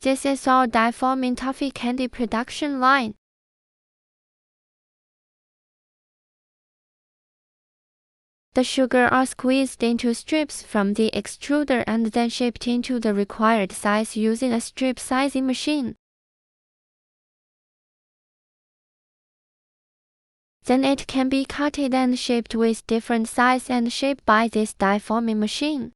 This is our dieforming toffee candy production line. The sugar are squeezed into strips from the extruder and then shaped into the required size using a strip sizing machine. Then it can be cutted and shaped with different size and shape by this dieforming machine.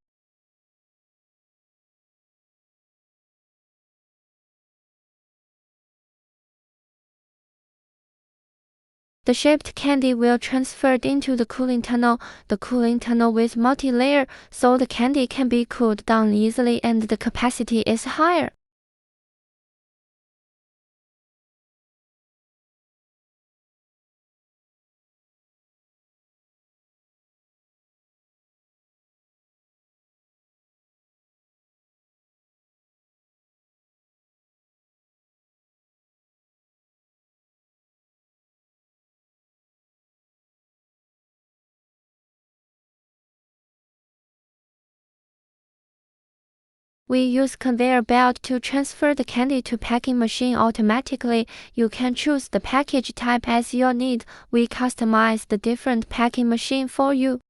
The shaped candy will transferred into the cooling tunnel. The cooling tunnel with multi-layer, so the candy can be cooled down easily and the capacity is higher. We use conveyor belt to transfer the candy to packing machine automatically. You can choose the package type as your need. We customize the different packing machine for you.